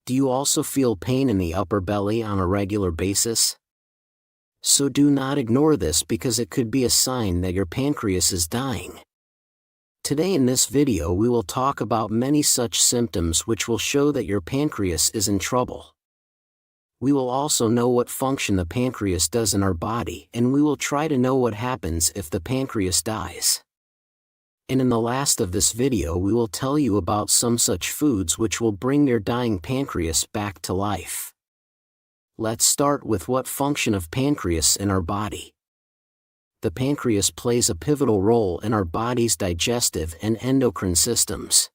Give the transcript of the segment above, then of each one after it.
Do you also feel pain in the upper belly on a regular basis? So do not ignore this because it could be a sign that your pancreas is dying. Today in this video we will talk about many such symptoms which will show that your pancreas is in trouble. We will also know what function the pancreas does in our body, and we will try to know what happens if the pancreas dies. And in the last of this video we will tell you about some such foods which will bring your dying pancreas back to life. Let's start with what function of pancreas in our body. The pancreas plays a pivotal role in our body's digestive and endocrine systems.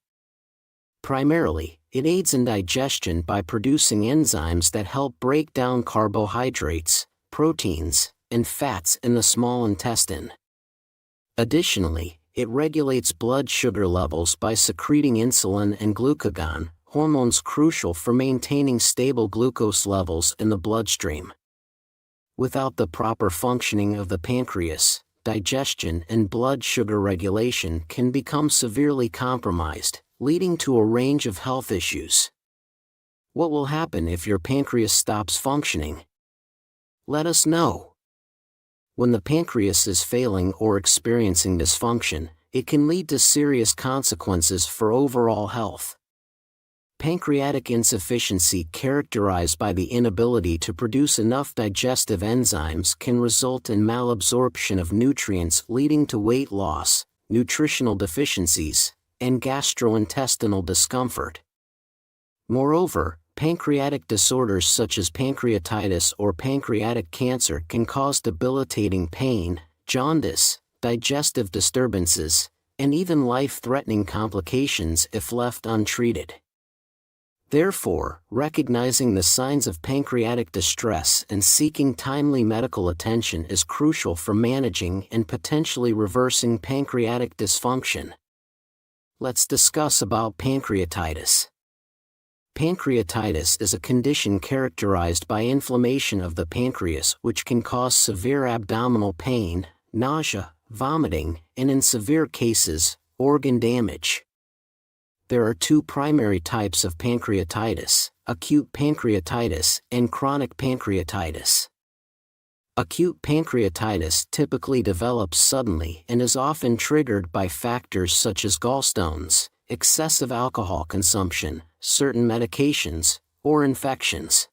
Primarily, it aids in digestion by producing enzymes that help break down carbohydrates, proteins, and fats in the small intestine. Additionally, it regulates blood sugar levels by secreting insulin and glucagon, hormones crucial for maintaining stable glucose levels in the bloodstream. Without the proper functioning of the pancreas, digestion and blood sugar regulation can become severely compromised, leading to a range of health issues. What will happen if your pancreas stops functioning? Let us know. When the pancreas is failing or experiencing dysfunction, it can lead to serious consequences for overall health. Pancreatic insufficiency, characterized by the inability to produce enough digestive enzymes, can result in malabsorption of nutrients, leading to weight loss, nutritional deficiencies, and gastrointestinal discomfort. Moreover, pancreatic disorders such as pancreatitis or pancreatic cancer can cause debilitating pain, jaundice, digestive disturbances, and even life-threatening complications if left untreated. Therefore, recognizing the signs of pancreatic distress and seeking timely medical attention is crucial for managing and potentially reversing pancreatic dysfunction. Let's discuss about pancreatitis. Pancreatitis is a condition characterized by inflammation of the pancreas which can cause severe abdominal pain, nausea, vomiting, and in severe cases, organ damage. There are two primary types of pancreatitis: acute pancreatitis and chronic pancreatitis. Acute pancreatitis typically develops suddenly and is often triggered by factors such as gallstones, excessive alcohol consumption, certain medications, or infections.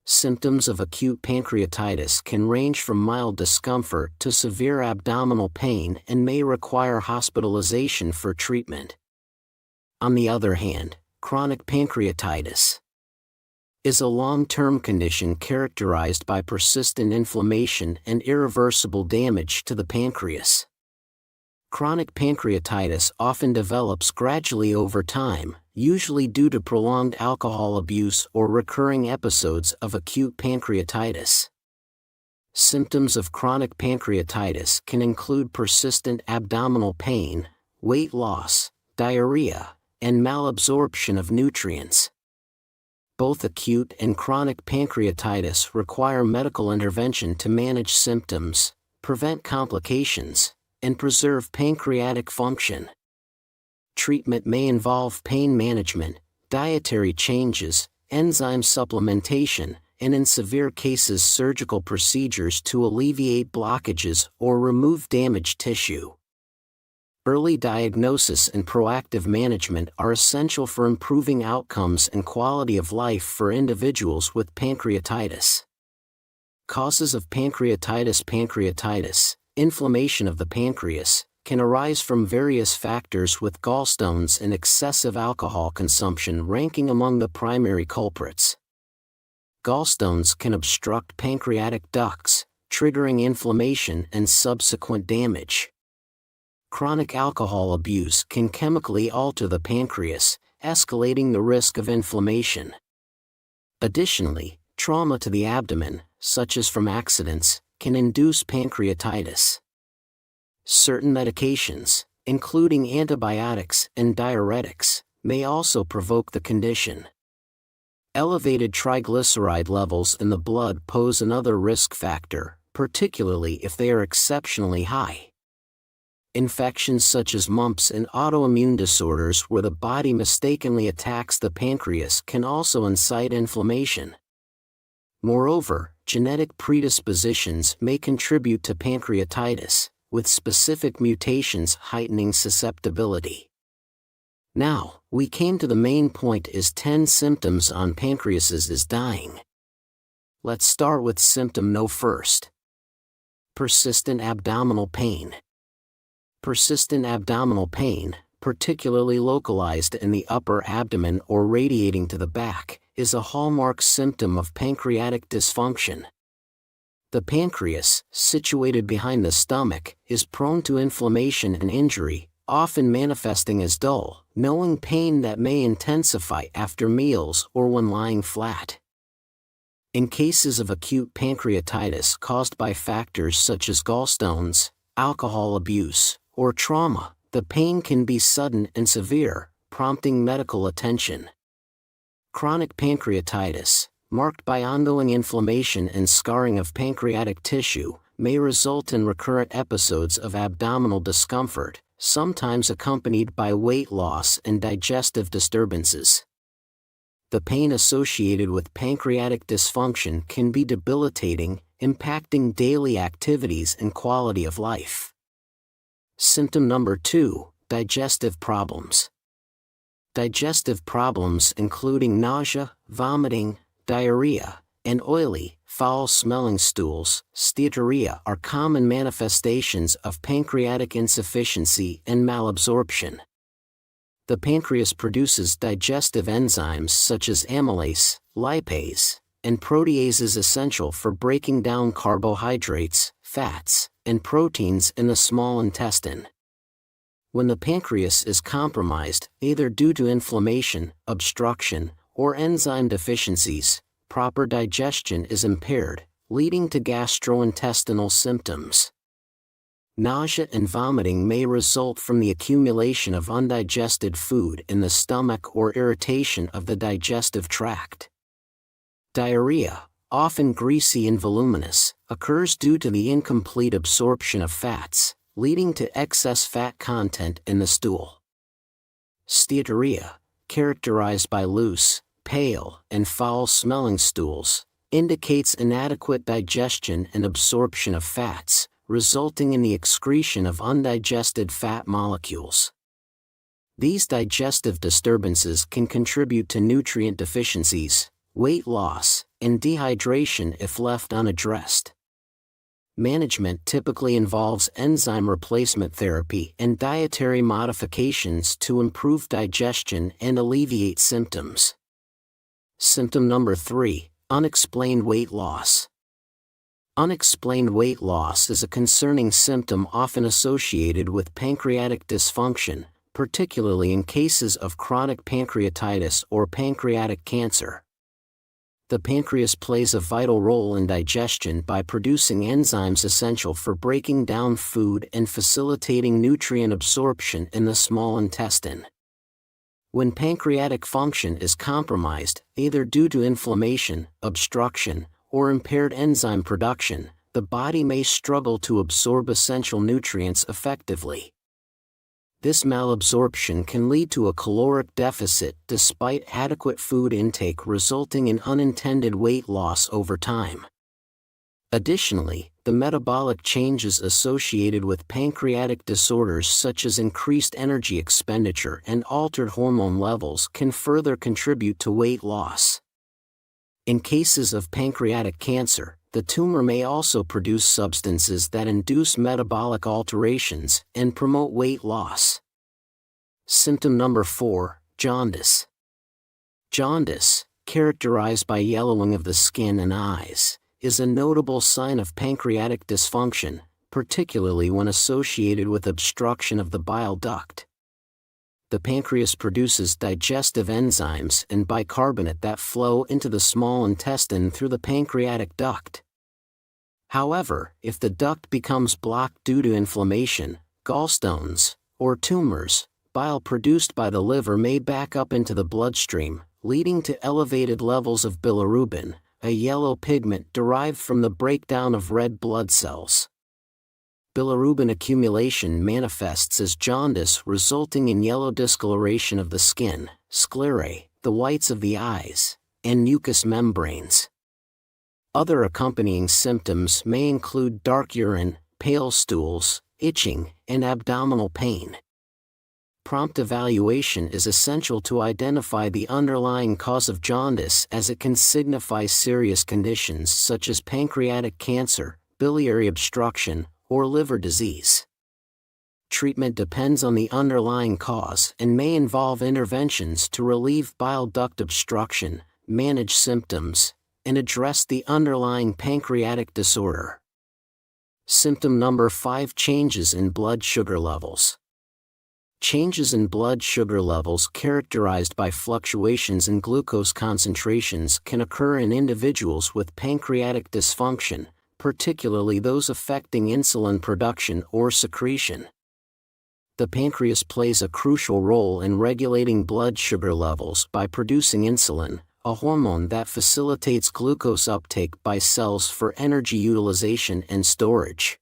Symptoms of acute pancreatitis can range from mild discomfort to severe abdominal pain and may require hospitalization for treatment. On the other hand, chronic pancreatitis is a long-term condition characterized by persistent inflammation and irreversible damage to the pancreas. Chronic pancreatitis often develops gradually over time, usually due to prolonged alcohol abuse or recurring episodes of acute pancreatitis. Symptoms of chronic pancreatitis can include persistent abdominal pain, weight loss, diarrhea, and malabsorption of nutrients. Both acute and chronic pancreatitis require medical intervention to manage symptoms, prevent complications, and preserve pancreatic function. Treatment may involve pain management, dietary changes, enzyme supplementation, and in severe cases surgical procedures to alleviate blockages or remove damaged tissue. Early diagnosis and proactive management are essential for improving outcomes and quality of life for individuals with pancreatitis. Causes of pancreatitis: pancreatitis, inflammation of the pancreas, can arise from various factors, with gallstones and excessive alcohol consumption ranking among the primary culprits. Gallstones can obstruct pancreatic ducts, triggering inflammation and subsequent damage. Chronic alcohol abuse can chemically alter the pancreas, escalating the risk of inflammation. Additionally, trauma to the abdomen, such as from accidents, can induce pancreatitis. Certain medications, including antibiotics and diuretics, may also provoke the condition. Elevated triglyceride levels in the blood pose another risk factor, particularly if they are exceptionally high. Infections such as mumps and autoimmune disorders where the body mistakenly attacks the pancreas can also incite inflammation. Moreover, genetic predispositions may contribute to pancreatitis, with specific mutations heightening susceptibility. Now, we came to the main point: is 10 symptoms on pancreases is dying. Let's start with symptom No. 1. Persistent abdominal pain. Persistent abdominal pain, particularly localized in the upper abdomen or radiating to the back, is a hallmark symptom of pancreatic dysfunction. The pancreas, situated behind the stomach, is prone to inflammation and injury, often manifesting as dull, gnawing pain that may intensify after meals or when lying flat. In cases of acute pancreatitis caused by factors such as gallstones, alcohol abuse, or trauma, the pain can be sudden and severe, prompting medical attention. Chronic pancreatitis, marked by ongoing inflammation and scarring of pancreatic tissue, may result in recurrent episodes of abdominal discomfort, sometimes accompanied by weight loss and digestive disturbances. The pain associated with pancreatic dysfunction can be debilitating, impacting daily activities and quality of life. Symptom number 2, digestive problems. Digestive problems including nausea, vomiting, diarrhea, and oily, foul-smelling stools, steatorrhea, are common manifestations of pancreatic insufficiency and malabsorption. The pancreas produces digestive enzymes such as amylase, lipase, and proteases essential for breaking down carbohydrates, fats, and proteins in the small intestine. When the pancreas is compromised, either due to inflammation, obstruction, or enzyme deficiencies, proper digestion is impaired, leading to gastrointestinal symptoms. Nausea and vomiting may result from the accumulation of undigested food in the stomach or irritation of the digestive tract. Diarrhea, often greasy and voluminous, occurs due to the incomplete absorption of fats, leading to excess fat content in the stool. Steatorrhea, characterized by loose, pale, and foul-smelling stools, indicates inadequate digestion and absorption of fats, resulting in the excretion of undigested fat molecules. These digestive disturbances can contribute to nutrient deficiencies, weight loss, and dehydration if left unaddressed. Management typically involves enzyme replacement therapy and dietary modifications to improve digestion and alleviate symptoms. Symptom number 3, unexplained weight loss. Unexplained weight loss is a concerning symptom often associated with pancreatic dysfunction, particularly in cases of chronic pancreatitis or pancreatic cancer. The pancreas plays a vital role in digestion by producing enzymes essential for breaking down food and facilitating nutrient absorption in the small intestine. When pancreatic function is compromised, either due to inflammation, obstruction, or impaired enzyme production, the body may struggle to absorb essential nutrients effectively. This malabsorption can lead to a caloric deficit despite adequate food intake, resulting in unintended weight loss over time. Additionally, the metabolic changes associated with pancreatic disorders such as increased energy expenditure and altered hormone levels can further contribute to weight loss. In cases of pancreatic cancer, the tumor may also produce substances that induce metabolic alterations and promote weight loss. Symptom number 4, jaundice. Jaundice, characterized by yellowing of the skin and eyes, is a notable sign of pancreatic dysfunction, particularly when associated with obstruction of the bile duct. The pancreas produces digestive enzymes and bicarbonate that flow into the small intestine through the pancreatic duct. However, if the duct becomes blocked due to inflammation, gallstones, or tumors, bile produced by the liver may back up into the bloodstream, leading to elevated levels of bilirubin, a yellow pigment derived from the breakdown of red blood cells. bilirubin accumulation manifests as jaundice resulting in yellow discoloration of the skin, sclerae, the whites of the eyes, and mucous membranes. Other accompanying symptoms may include dark urine, pale stools, itching, and abdominal pain. Prompt evaluation is essential to identify the underlying cause of jaundice, as it can signify serious conditions such as pancreatic cancer, biliary obstruction, or liver disease. Treatment depends on the underlying cause and may involve interventions to relieve bile duct obstruction, manage symptoms, and address the underlying pancreatic disorder. Symptom number 5: changes in blood sugar levels. Changes in blood sugar levels characterized by fluctuations in glucose concentrations can occur in individuals with pancreatic dysfunction, particularly those affecting insulin production or secretion. The pancreas plays a crucial role in regulating blood sugar levels by producing insulin, a hormone that facilitates glucose uptake by cells for energy utilization and storage.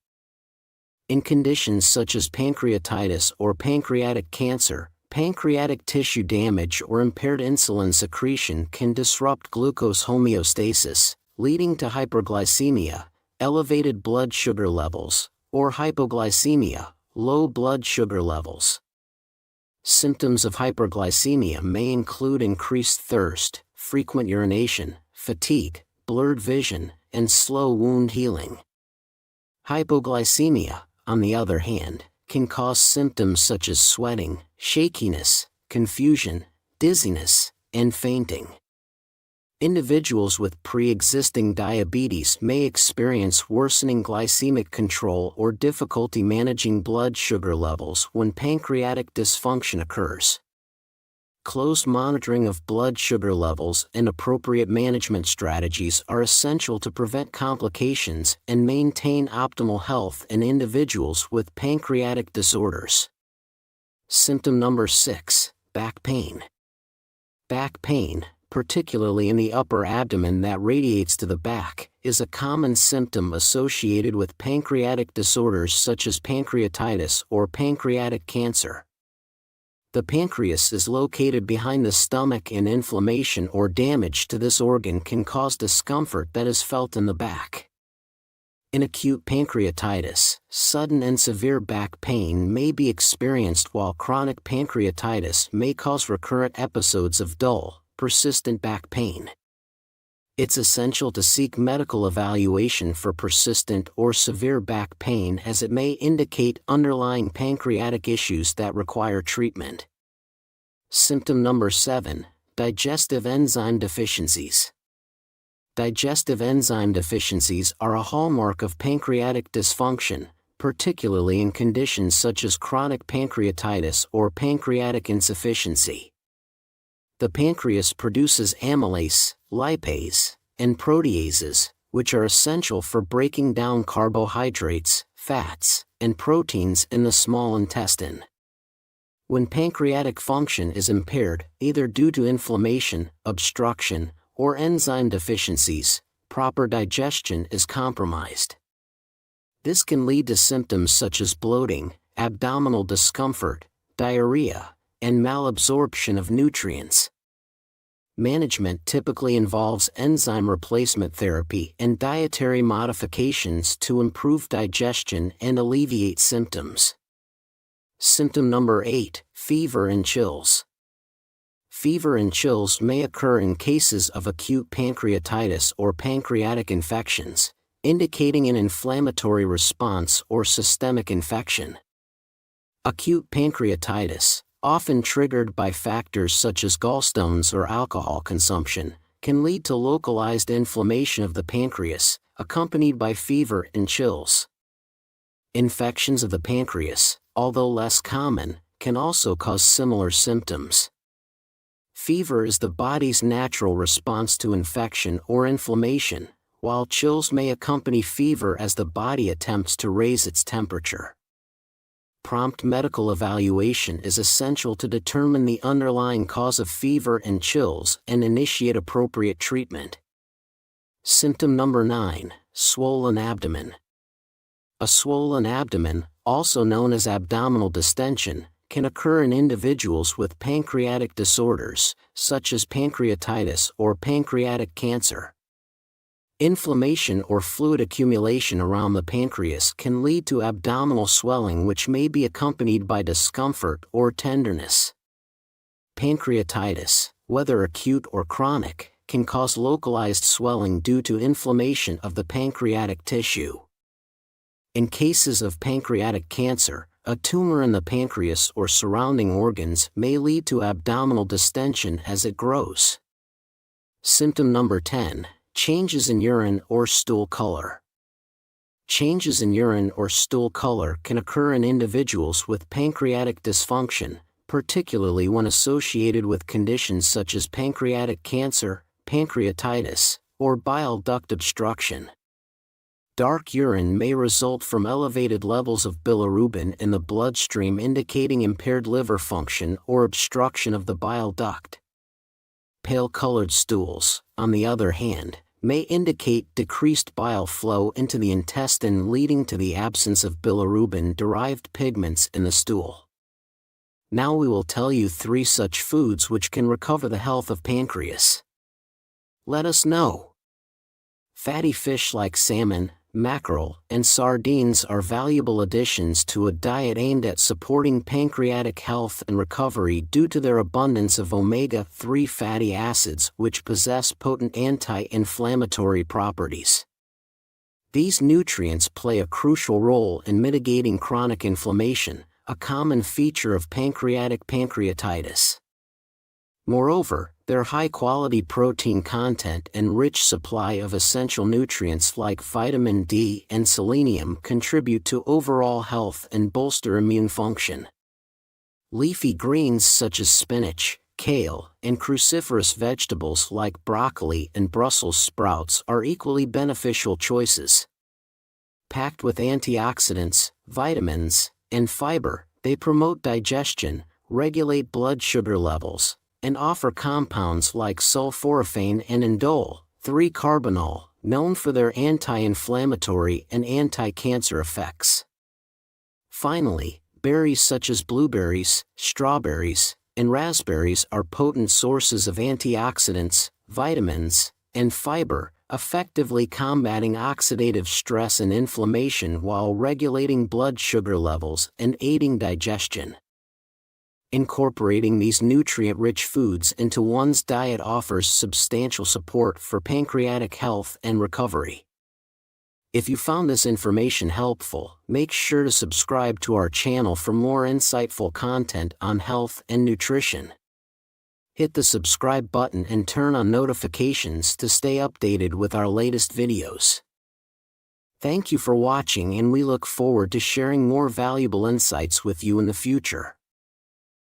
In conditions such as pancreatitis or pancreatic cancer, pancreatic tissue damage or impaired insulin secretion can disrupt glucose homeostasis, leading to hyperglycemia, elevated blood sugar levels, or hypoglycemia, low blood sugar levels. Symptoms of hyperglycemia may include increased thirst, frequent urination, fatigue, blurred vision, and slow wound healing. Hypoglycemia, on the other hand, can cause symptoms such as sweating, shakiness, confusion, dizziness, and fainting. Individuals with pre-existing diabetes may experience worsening glycemic control or difficulty managing blood sugar levels when pancreatic dysfunction occurs. Close monitoring of blood sugar levels and appropriate management strategies are essential to prevent complications and maintain optimal health in individuals with pancreatic disorders. Symptom number 6: back pain. Back pain, particularly in the upper abdomen that radiates to the back, is a common symptom associated with pancreatic disorders such as pancreatitis or pancreatic cancer. The pancreas is located behind the stomach, and inflammation or damage to this organ can cause discomfort that is felt in the back. In acute pancreatitis, sudden and severe back pain may be experienced, while chronic pancreatitis may cause recurrent episodes of dull, persistent back pain. It's essential to seek medical evaluation for persistent or severe back pain, as it may indicate underlying pancreatic issues that require treatment. Symptom number 7: digestive enzyme deficiencies. Digestive enzyme deficiencies are a hallmark of pancreatic dysfunction, particularly in conditions such as chronic pancreatitis or pancreatic insufficiency. The pancreas produces amylase, lipase, and proteases, which are essential for breaking down carbohydrates, fats, and proteins in the small intestine. When pancreatic function is impaired, either due to inflammation, obstruction, or enzyme deficiencies, proper digestion is compromised. This can lead to symptoms such as bloating, abdominal discomfort, diarrhea, and malabsorption of nutrients. Management typically involves enzyme replacement therapy and dietary modifications to improve digestion and alleviate symptoms. Symptom number 8: fever and chills. Fever and chills may occur in cases of acute pancreatitis or pancreatic infections, indicating an inflammatory response or systemic infection. Acute pancreatitis, often triggered by factors such as gallstones or alcohol consumption, can lead to localized inflammation of the pancreas, accompanied by fever and chills. Infections of the pancreas, although less common, can also cause similar symptoms. Fever is the body's natural response to infection or inflammation, while chills may accompany fever as the body attempts to raise its temperature. Prompt medical evaluation is essential to determine the underlying cause of fever and chills and initiate appropriate treatment. Symptom number 9: swollen abdomen. A swollen abdomen, also known as abdominal distension, can occur in individuals with pancreatic disorders, such as pancreatitis or pancreatic cancer. Inflammation or fluid accumulation around the pancreas can lead to abdominal swelling, which may be accompanied by discomfort or tenderness. Pancreatitis, whether acute or chronic, can cause localized swelling due to inflammation of the pancreatic tissue. In cases of pancreatic cancer, a tumor in the pancreas or surrounding organs may lead to abdominal distension as it grows. Symptom number 10. Changes in urine or stool color. Changes in urine or stool color can occur in individuals with pancreatic dysfunction, particularly when associated with conditions such as pancreatic cancer, pancreatitis, or bile duct obstruction. Dark urine may result from elevated levels of bilirubin in the bloodstream, indicating impaired liver function or obstruction of the bile duct. Pale-colored stools, on the other hand, may indicate decreased bile flow into the intestine, leading to the absence of bilirubin-derived pigments in the stool. Now we will tell you 3 such foods which can recover the health of pancreas. Let us know. Fatty fish like salmon, mackerel, and sardines are valuable additions to a diet aimed at supporting pancreatic health and recovery due to their abundance of omega-3 fatty acids, which possess potent anti-inflammatory properties. These nutrients play a crucial role in mitigating chronic inflammation, a common feature of pancreatic pancreatitis. Moreover, their high-quality protein content and rich supply of essential nutrients like vitamin D and selenium contribute to overall health and bolster immune function. Leafy greens such as spinach, kale, and cruciferous vegetables like broccoli and Brussels sprouts are equally beneficial choices. Packed with antioxidants, vitamins, and fiber, they promote digestion, regulate blood sugar levels, and offer compounds like sulforaphane and indole, 3-carbinol, known for their anti-inflammatory and anti-cancer effects. Finally, berries such as blueberries, strawberries, and raspberries are potent sources of antioxidants, vitamins, and fiber, effectively combating oxidative stress and inflammation while regulating blood sugar levels and aiding digestion. Incorporating these nutrient-rich foods into one's diet offers substantial support for pancreatic health and recovery. If you found this information helpful, make sure to subscribe to our channel for more insightful content on health and nutrition. Hit the subscribe button and turn on notifications to stay updated with our latest videos. Thank you for watching, and we look forward to sharing more valuable insights with you in the future.